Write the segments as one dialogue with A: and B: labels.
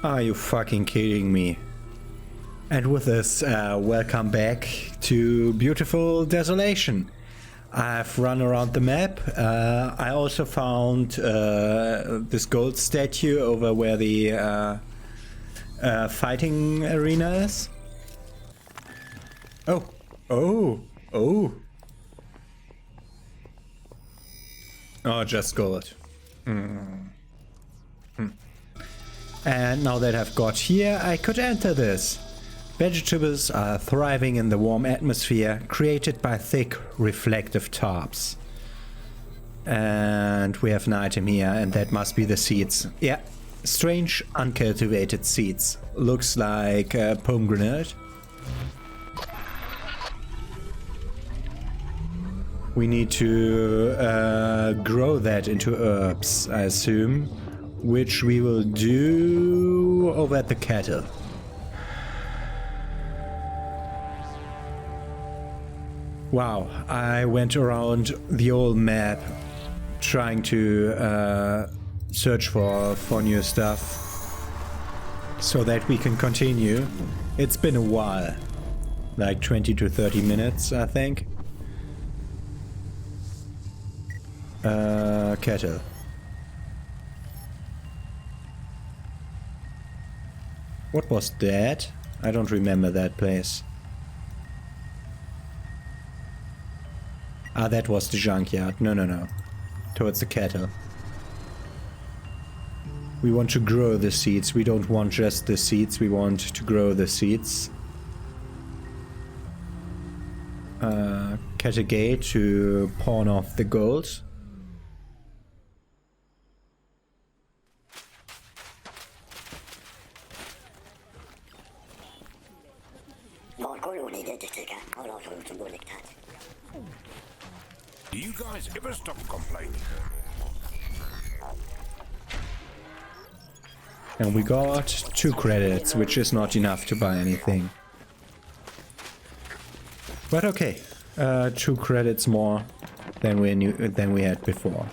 A: Are you fucking kidding me? And with this, welcome back to beautiful Desolation. I've run around the map. I also found this gold statue over where the fighting arena is. Oh, just gold. And now that I've got here, I could enter this. Vegetables are thriving in the warm atmosphere created by thick, reflective tops. And we have an item here, and that must be the seeds. Yeah, strange, uncultivated seeds. Looks like a pomegranate. We need to grow that into herbs, I assume, which we will do over at the kettle. Wow, I went around the old map trying to search for new stuff so that we can continue. It's been a while, like 20 to 30 minutes, I think. Kettle. What was that? I don't remember that place. Ah, that was the junkyard. No. Towards the kettle. We want to grow the seeds. We don't want just the seeds. We want to grow the seeds. Kettle gate to pawn off the gold.
B: Do you guys ever stop complaining?
A: And we got 2 credits, which is not enough to buy anything. But okay, 2 credits more than we had before.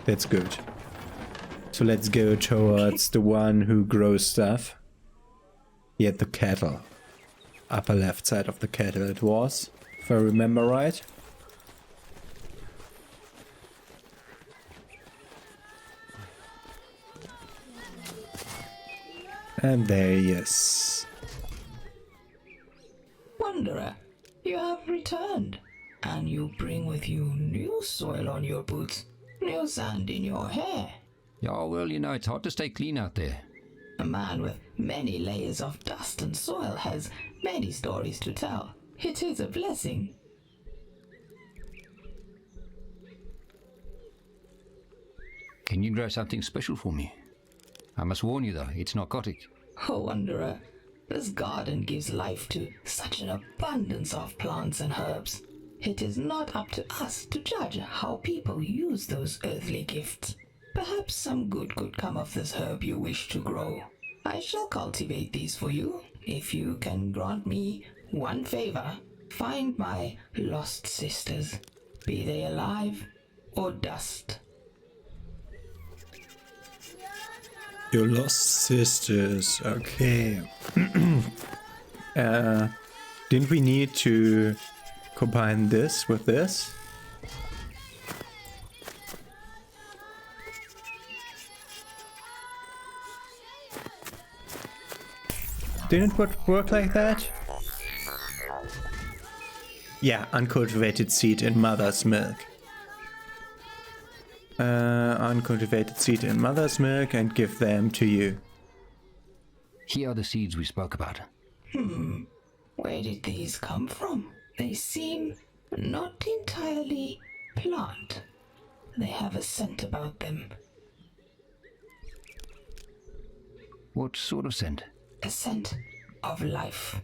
A: That's good. So let's go towards the one who grows stuff. Here, the kettle. Upper left side of the kettle it was, if I remember right. And there he is.
C: Wanderer, you have returned, and you bring with you new soil on your boots, new sand in your hair.
D: Yeah, well, you know, it's hard to stay clean out there.
C: A man with many layers of dust and soil has many stories to tell. It is a blessing.
D: Can you grow something special for me? I must warn you though, it's narcotic.
C: Oh, Wanderer, this garden gives life to such an abundance of plants and herbs. It is not up to us to judge how people use those earthly gifts. Perhaps some good could come of this herb you wish to grow. I shall cultivate these for you, if you can grant me one favor. Find my lost sisters, be they alive or dust.
A: Your lost sisters, okay. Didn't we need to combine this with this? Didn't it work like that? Yeah, uncultivated seed in mother's milk. Uncultivated seed in mother's milk and give them to you.
D: Here are the seeds we spoke about.
C: Where did these come from? They seem not entirely plant. They have a scent about them.
D: What sort of scent?
C: A scent of life,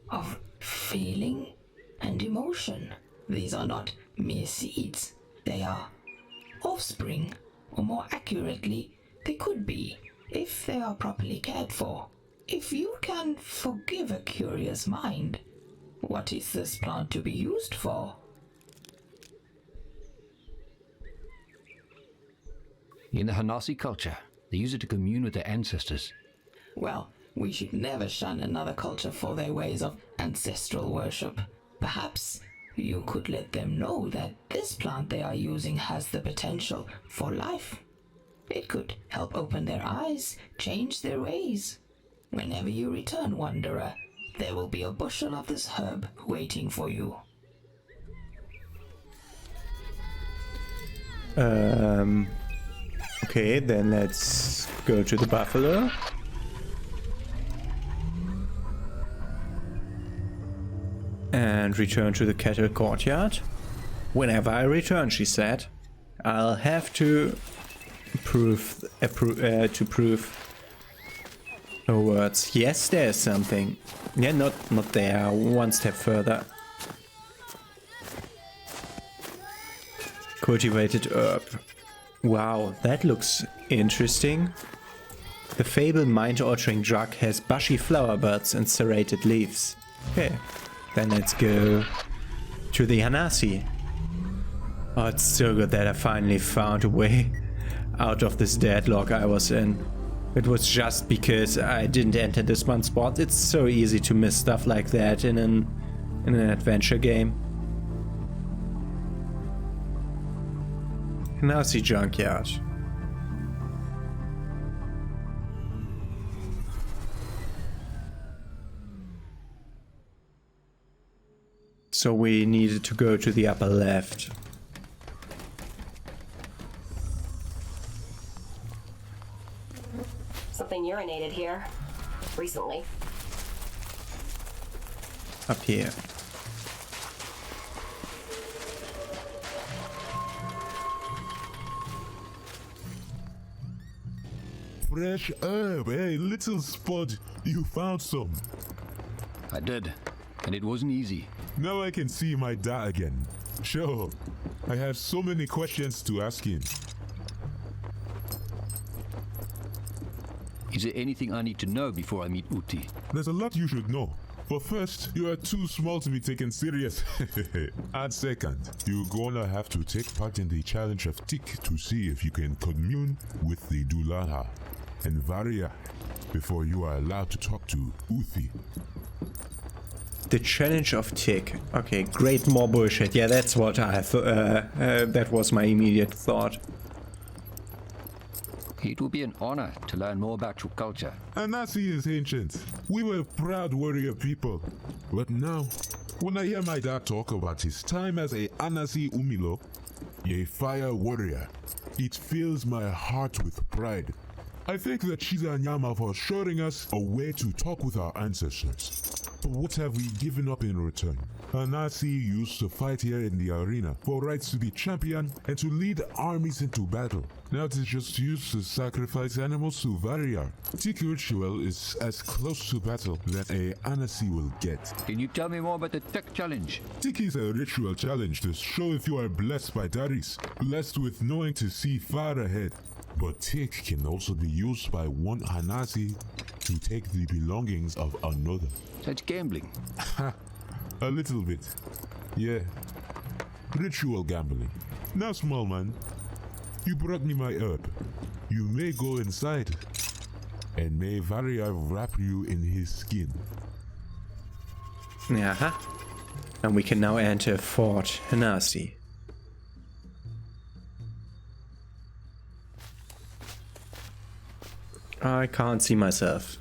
C: of feeling and emotion. These are not mere seeds. They are offspring, or more accurately, they could be, if they are properly cared for. If you can forgive a curious mind, what is this plant to be used for?
D: In the Hanasi culture, they use it to commune with their ancestors.
C: Well, we should never shun another culture for their ways of ancestral worship. Perhaps you could let them know that this plant they are using has the potential for life. It could help open their eyes, change their ways. Whenever you return, wanderer, there will be a bushel of this herb waiting for you.
A: Okay, then let's go to the buffalo. And return to the cattle courtyard. Whenever I return, she said, I'll have to prove her words. Yes, there's something. Yeah, not there. One step further. Cultivated herb. Wow, that looks interesting. The fabled mind-altering drug has bushy flower buds and serrated leaves. Okay, then let's go to the Hanasi. Oh, it's so good that I finally found a way out of this deadlock I was in. It was just because I didn't enter this one spot. It's so easy to miss stuff like that in an adventure game. Hanasi junkyard. So we needed to go to the upper left.
E: Something urinated here recently.
A: Up here.
F: Fresh herb, hey, little spud. You found some.
D: I did, and it wasn't easy.
F: Now I can see my dad again. Sure, I have so many questions to ask him.
D: Is there anything I need to know before I meet Uti?
F: There's a lot you should know. But first, you are too small to be taken serious. And second, you're gonna have to take part in the challenge of Tik to see if you can commune with the Dulaha and Varia before you are allowed to talk to Uthi.
A: The challenge of Tik. Okay, great, more bullshit. Yeah, that's what I that was my immediate thought.
D: It will be an honor to learn more about your culture.
F: Anasi is ancient. We were proud warrior people. But now, when I hear my dad talk about his time as a Anasi Umilo, a fire warrior, it fills my heart with pride. I thank the Chiza Nyama for showing us a way to talk with our ancestors. But what have we given up in return? Anasi used to fight here in the arena for rights to be champion and to lead armies into battle. Now it is just used to sacrifice animals to Variar. Tik ritual is as close to battle that a Anasi will get.
D: Can you tell me more about the Tik challenge?
F: Tik is a ritual challenge to show if you are blessed by Daris, blessed with knowing to see far ahead. But Tik can also be used by one Hanasi to take the belongings of another.
D: So it's gambling.
F: A little bit. Yeah. Ritual gambling. Now, small man, you brought me my herb. You may go inside, and may Varia wrap you in his skin.
A: Yeah. And we can now enter Fort Hanasi. I can't see myself.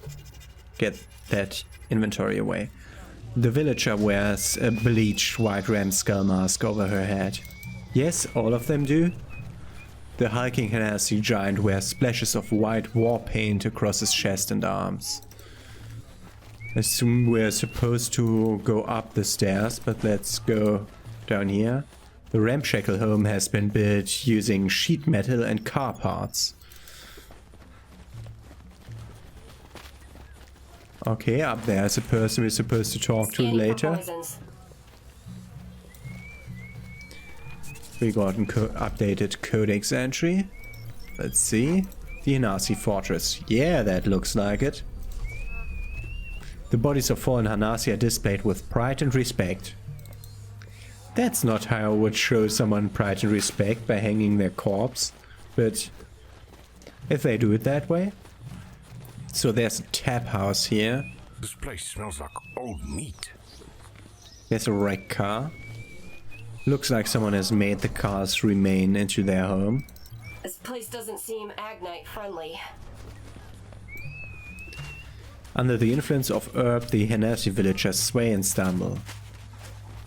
A: Get that inventory away. The villager wears a bleached white ram skull mask over her head. Yes, all of them do. The hulking Hanasi giant wears splashes of white war paint across his chest and arms. I assume we're supposed to go up the stairs, but let's go down here. The ramshackle home has been built using sheet metal and car parts. Okay, up there's a person we're supposed to talk to later. We got an updated codex entry. Let's see. The Hanasi Fortress. Yeah, that looks like it. The bodies of fallen Hanasi are displayed with pride and respect. That's not how I would show someone pride and respect, by hanging their corpse. But if they do it that way, So there's a tap house here.
B: This place smells like old meat.
A: There's a wrecked car. Looks like someone has made the cars remain into their home.
E: This place doesn't seem Agnite friendly.
A: Under the influence of herb, the Henesi villagers sway and stumble.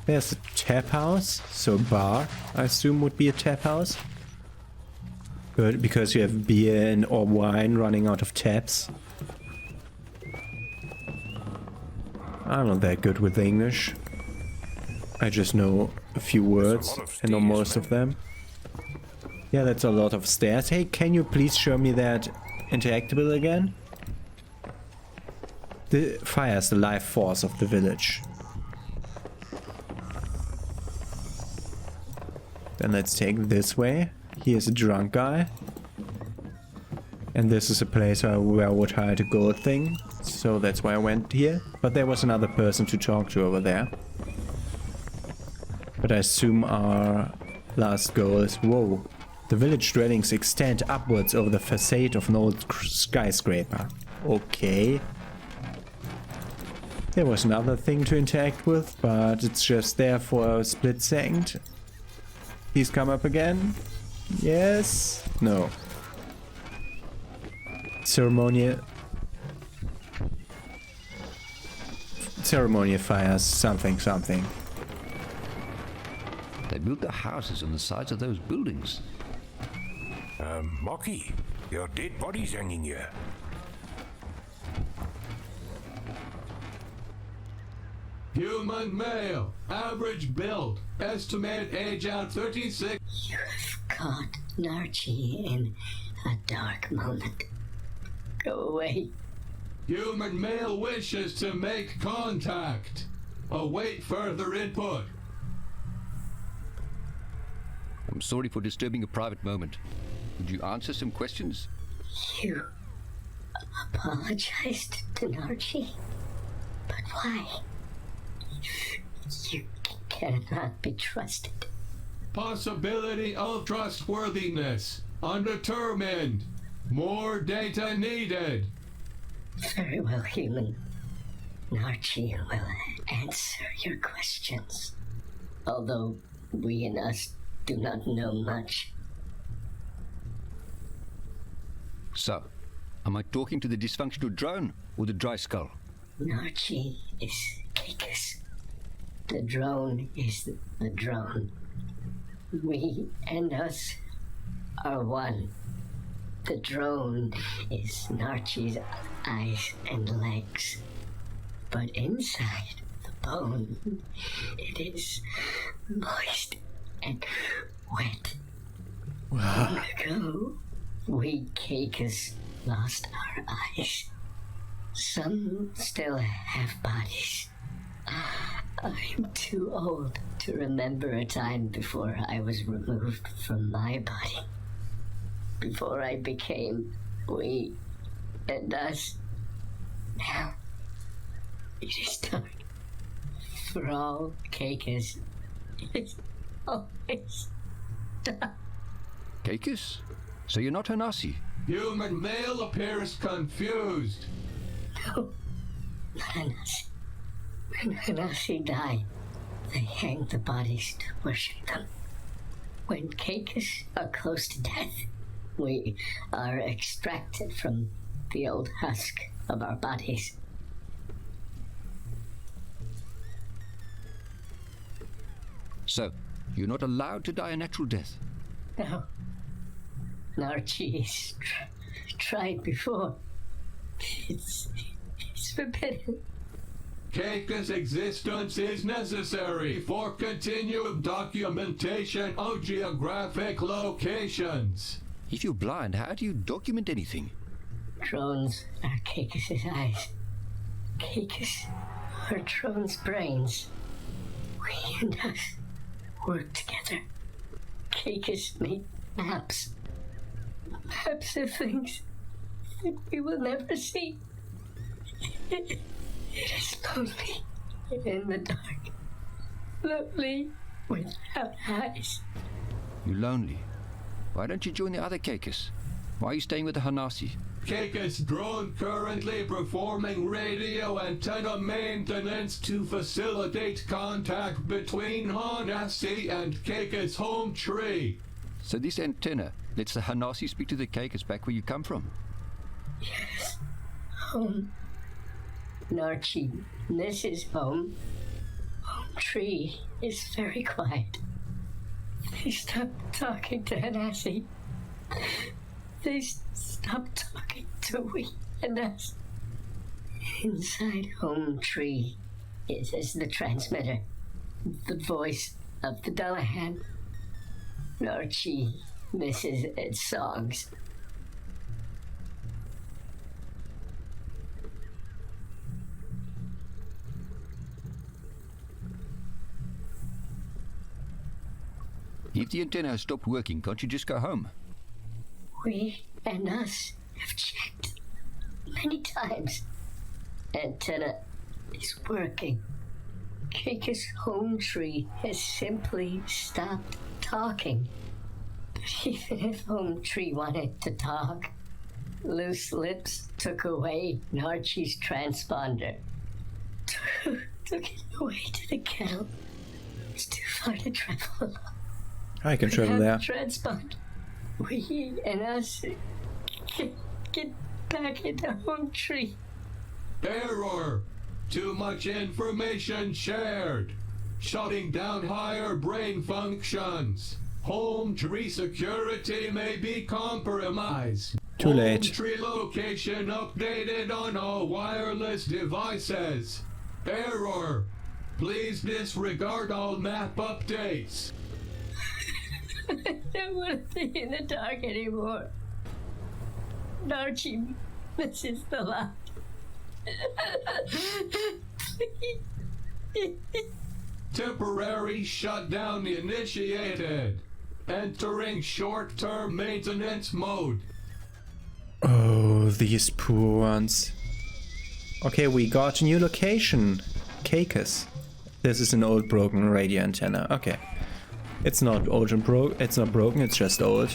A: There's a tap house, so bar, I assume, would be a tap house. But because you have beer and or wine running out of taps. I'm not that good with English. I just know a few words and know most of them. Yeah, that's a lot of stairs. Hey, can you please show me that interactable again? The fire is the life force of the village. Then let's take this way. Here's a drunk guy. And this is a place where I would hide a gold thing. So that's why I went here. But there was another person to talk to over there. But I assume our last goal is... Whoa. The village dwellings extend upwards over the facade of an old skyscraper. Okay. There was another thing to interact with, but it's just there for a split second. Please come up again. Yes. No. Ceremonial fires something.
D: They built their houses on the sides of those buildings.
B: Mocky, there are dead bodies hanging here.
G: Human male, average build, estimated age out 36.
H: You have caught Narchi in a dark moment. Go away.
G: Human male wishes to make contact. Await further input.
D: I'm sorry for disturbing a private moment. Would you answer some questions?
H: You apologized to Narchi? But why? You cannot be trusted.
G: Possibility of trustworthiness. Undetermined. More data needed.
H: Very well, human. Narchi will answer your questions. Although we and us do not know much.
D: So, am I talking to the dysfunctional drone or the dry skull?
H: Narchi is Caicus. The drone is the drone. We and us are one. The drone is Narchi's eyes and legs. But inside the bone, it is moist and wet. Long ago, we Caicus lost our eyes. Some still have bodies. I'm too old to remember a time before I was removed from my body. Before I became we and us. Now, it is dark. For all Caicus, it's always dark.
D: Caicus? So you're not Henasi?
G: Human male appears confused.
H: No, not Henasi. When Henasi died, they hanged the bodies to worship them. When Caicus are close to death, we are extracted from the old husk of our bodies.
D: So, you're not allowed to die a natural death?
H: No. Narchi has tried before. It's forbidden.
G: Caicus' existence is necessary for continued documentation of geographic locations.
D: If you're blind, how do you document anything?
H: Drones are Caicus' eyes. Caicus are drones' brains. We and us work together. Caicus made maps. Maps of things that we will never see. It is lonely in the dark. Lonely without eyes.
D: You're lonely. Why don't you join the other Caicus? Why are you staying with the Hanasi?
G: Caicus drone currently performing radio antenna maintenance to facilitate contact between Hanasi and Caicus home tree.
D: So this antenna lets the Hanasi speak to the Caicus back where you come from?
H: Yes. Home. Narchi, this is home. Home tree is very quiet. They stopped talking to Hanasi. They stopped talking to we and us. Inside home tree is the transmitter, the voice of the Dullahan. Narchi misses its songs.
D: If the antenna has stopped working, can't you just go home?
H: We and us have checked many times. Antenna is working. Caicus home tree has simply stopped talking. But even if home tree wanted to talk, loose lips took away Narchi's transponder. Took it away to the kettle. It's too far to travel.
A: I can travel there.
H: Transpond. We and us get back into home tree.
G: Error! Too much information shared. Shutting down higher brain functions. Home tree security may be compromised.
A: Too late.
G: Home tree location updated on all wireless devices. Error! Please disregard all map updates.
H: I don't want to be in the dark anymore. Narchi misses the light.
G: Temporary shutdown initiated. Entering short-term maintenance mode.
A: Oh, these poor ones. Okay, we got a new location. Caicus. This is an old broken radio antenna. Okay. It's not old and it's not broken, it's just old.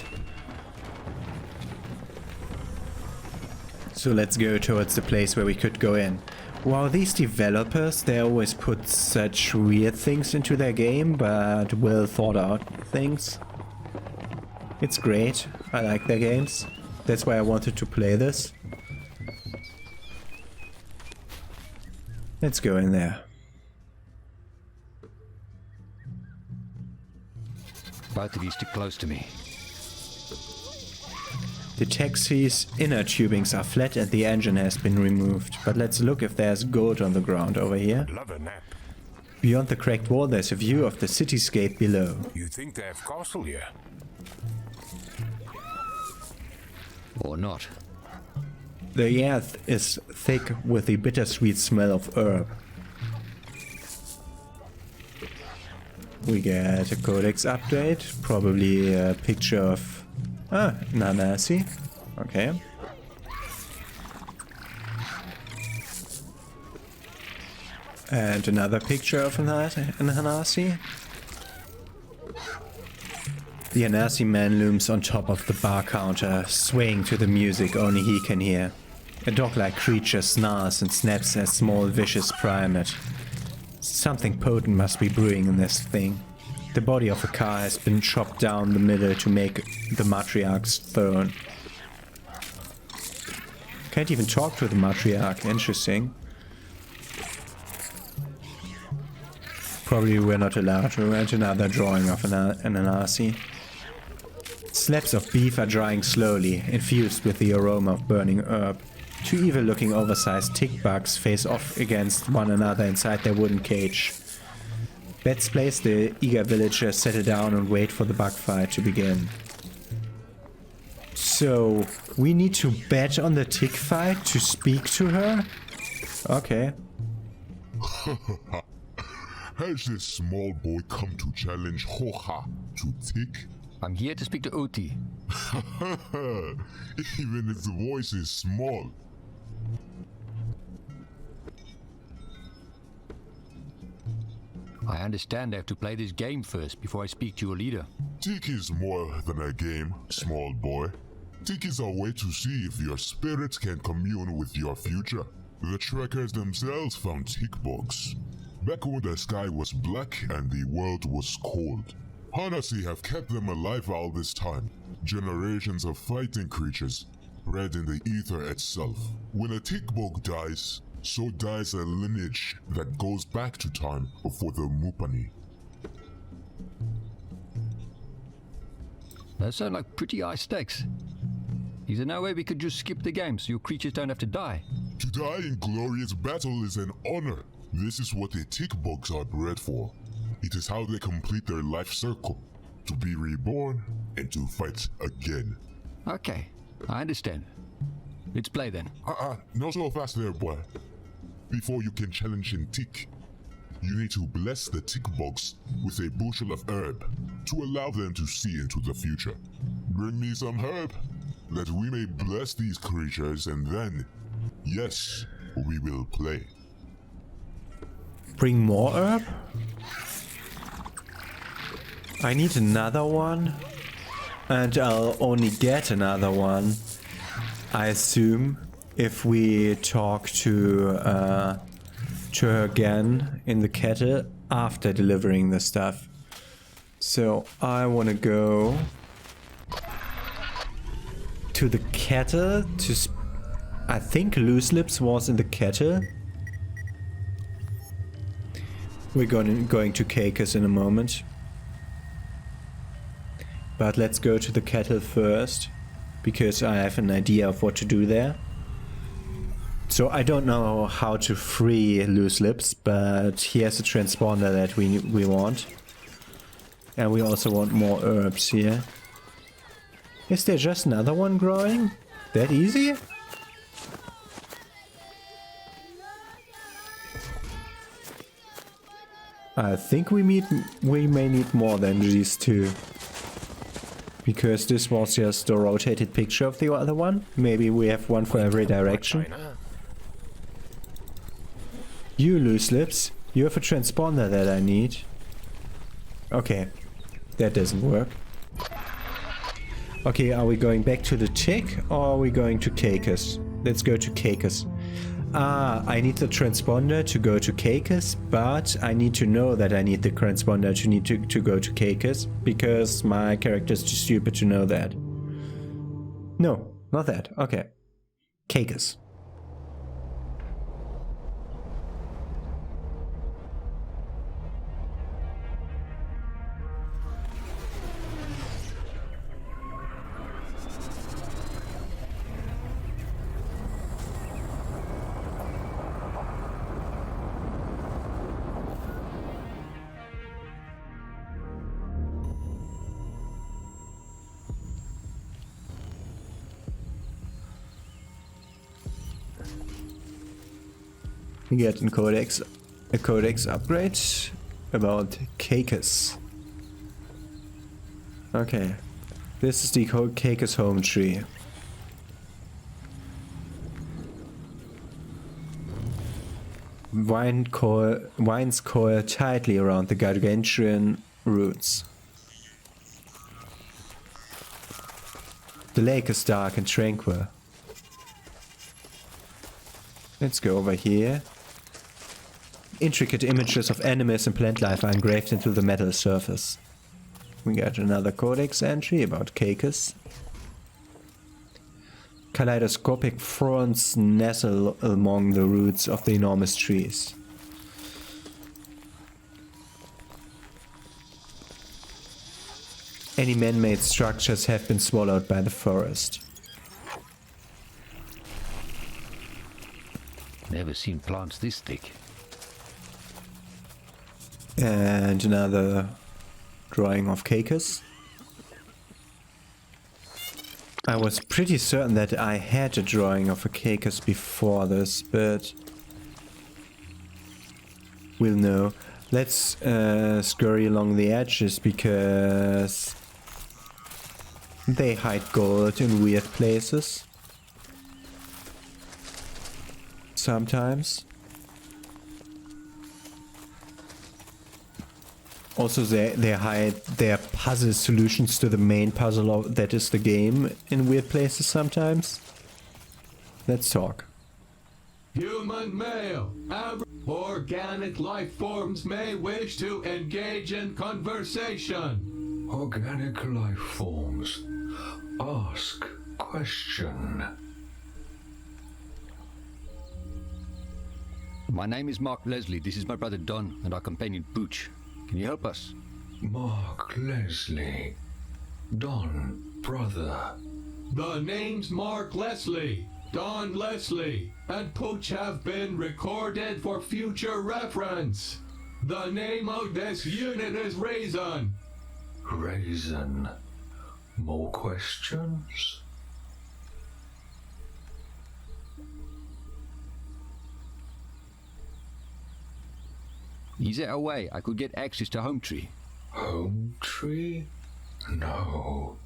A: So let's go towards the place where we could go in. Wow, these developers, they always put such weird things into their game, but well thought out things. It's great. I like their games. That's why I wanted to play this. Let's go in there.
D: Both of you stick close to me.
A: The taxi's inner tubings are flat and the engine has been removed. But let's look if there's gold on the ground over here.
B: Love a nap.
A: Beyond the cracked wall there's a view of the cityscape below.
B: You think they have castle here?
D: Or not.
A: The air is thick with the bittersweet smell of herb. We get a codex update, probably a picture of Nanasi. Okay. And another picture of Nanasi. The Hanasi man looms on top of the bar counter, swaying to the music only he can hear. A dog-like creature snarls and snaps a small vicious primate. Something potent must be brewing in this thing. The body of a car has been chopped down the middle to make the matriarch's throne. Can't even talk to the matriarch, interesting. Probably we're not allowed to rent another drawing of an Hanasi. Slabs of beef are drying slowly, infused with the aroma of burning herb. Two evil-looking oversized tick bugs face off against one another inside their wooden cage. Bets placed, the eager villagers settle down and wait for the bug fight to begin. So, we need to bet on the tick fight to speak to her? Okay.
F: Has this small boy come to challenge Hoha to tick?
D: I'm here to speak to Uti.
F: Even if the voice is small.
D: I understand I have to play this game first before I speak to your leader.
F: Tick is more than a game, small boy. Tick is a way to see if your spirit can commune with your future. The trekkers themselves found tick bugs back when the sky was black and the world was cold. Hanasi have kept them alive all this time. Generations of fighting creatures bred in the ether itself. When a tick bug dies, so dies a lineage that goes back to time before the Mupani.
D: Those sound like pretty high stakes. Is there no way we could just skip the game so your creatures don't have to die?
F: To die in glorious battle is an honor. This is what the tick bugs are bred for. It is how they complete their life circle. To be reborn and to fight again.
D: Okay, I understand. Let's play then.
F: Not so fast there, boy. Before you can challenge in tick, you need to bless the tick bugs with a bushel of herb to allow them to see into the future. Bring me some herb, that we may bless these creatures, and then, yes, we will play.
A: Bring more herb? I need another one, and I'll only get another one, I assume, if we talk to her again in the kettle after delivering the stuff. So I want to go to the kettle to I think Loose Lips was in the kettle. We're going to Caycus in a moment. But let's go to the kettle first, because I have an idea of what to do there. So I don't know how to free Loose Lips, but here's a transponder that we want. And we also want more herbs here. Is there just another one growing? That easy? I think we may need more than these two. Because this was just a rotated picture of the other one. Maybe we have one for every direction. You, Loose Lips, you have a transponder that I need. Okay, that doesn't work. Okay, are we going back to the tick or are we going to Caycus? Let's go to Caycus. I need the transponder to go to Caycus, but I need to know that I need the transponder to go to Caycus, because my character is too stupid to know that. No, not that. Okay. Caycus. We get a codex upgrade about Caycus. Okay, this is the Caycus home tree. Vines coil tightly around the gargantuan roots. The lake is dark and tranquil. Let's go over here. Intricate images of animals and plant life are engraved into the metal surface. We got another codex entry about Caycus. Kaleidoscopic fronds nestle among the roots of the enormous trees. Any man-made structures have been swallowed by the forest.
D: Never seen plants this thick.
A: And another drawing of Caycus. I was pretty certain that I had a drawing of a Caycus before this, but we'll know. Let's scurry along the edges because they hide gold in weird places. Sometimes. Also, they hide their puzzle solutions to the main puzzle that is the game in weird places sometimes. Let's talk.
G: Human male. Organic life forms may wish to engage in conversation.
B: Organic life forms. Ask question.
D: My name is Mark Leslie. This is my brother Don and our companion Pooch. Can you help us?
B: Mark Leslie. Don, brother.
G: The names Mark Leslie, Don Leslie, and Pooch have been recorded for future reference. The name of this unit is Raisin.
B: Raisin. More questions?
D: Is there a way I could get access to Home Tree?
B: Home tree? No.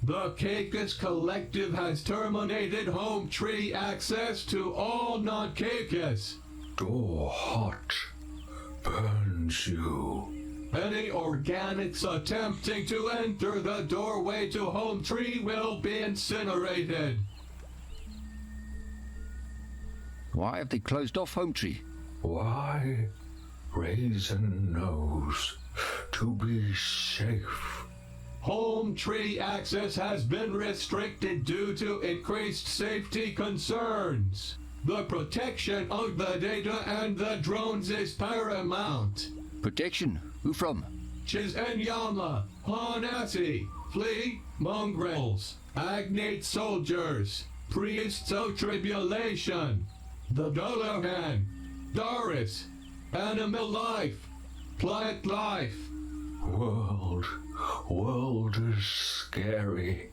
G: The Caicus Collective has terminated Home Tree access to all non-Caicus.
B: Door hot. Burns you.
G: Any organics attempting to enter the doorway to Home Tree will be incinerated.
D: Why have they closed off Home Tree?
B: Why? Raisin knows. To be safe.
G: Home Tree access has been restricted due to increased safety concerns. The protection of the data and the drones is paramount.
D: Protection? Who from?
G: Chizenyama, Hanasi, Flea, mongrels, agnate soldiers, priests of tribulation, the Dolohan, Doris, animal life, plant life.
B: World is scary.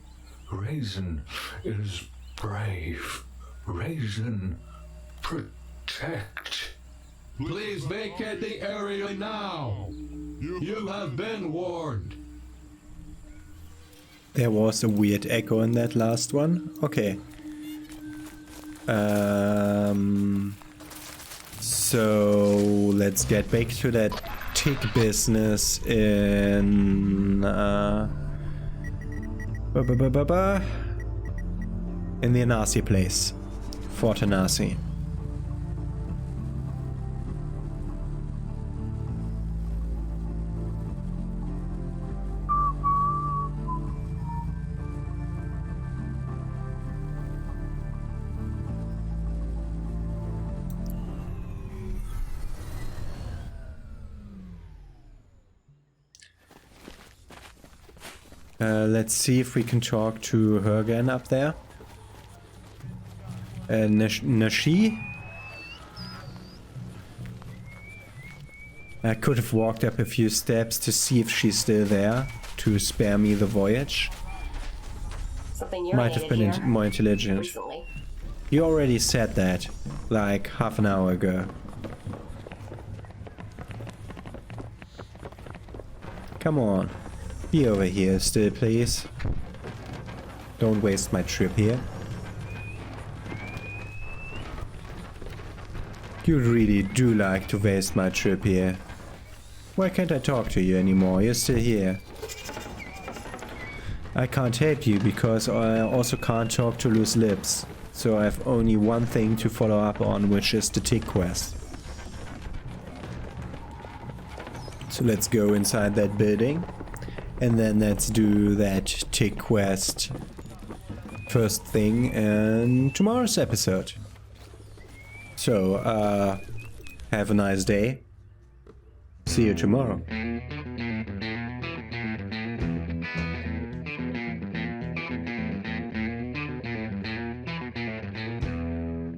B: Raisin is brave. Raisin, protect.
G: Please vacate the area now. You have been warned.
A: There was a weird echo in that last one. Okay. So let's get back to that tick business in in the Anasi place. Fort Anasi. Let's see if we can talk to her again up there. Nashi? I could have walked up a few steps to see if she's still there, to spare me the voyage.
E: Something you're
A: Might have been more intelligent.
E: recently.
A: You already said that, like half an hour ago. Come on. Be over here still, please. Don't waste my trip here. You really do like to waste my trip here. Why can't I talk to you anymore? You're still here. I can't help you because I also can't talk to loose lips. So I have only one thing to follow up on, which is the tick quest. So let's go inside that building. And then let's do that tick quest first thing in tomorrow's episode. So, have a nice day. See you tomorrow.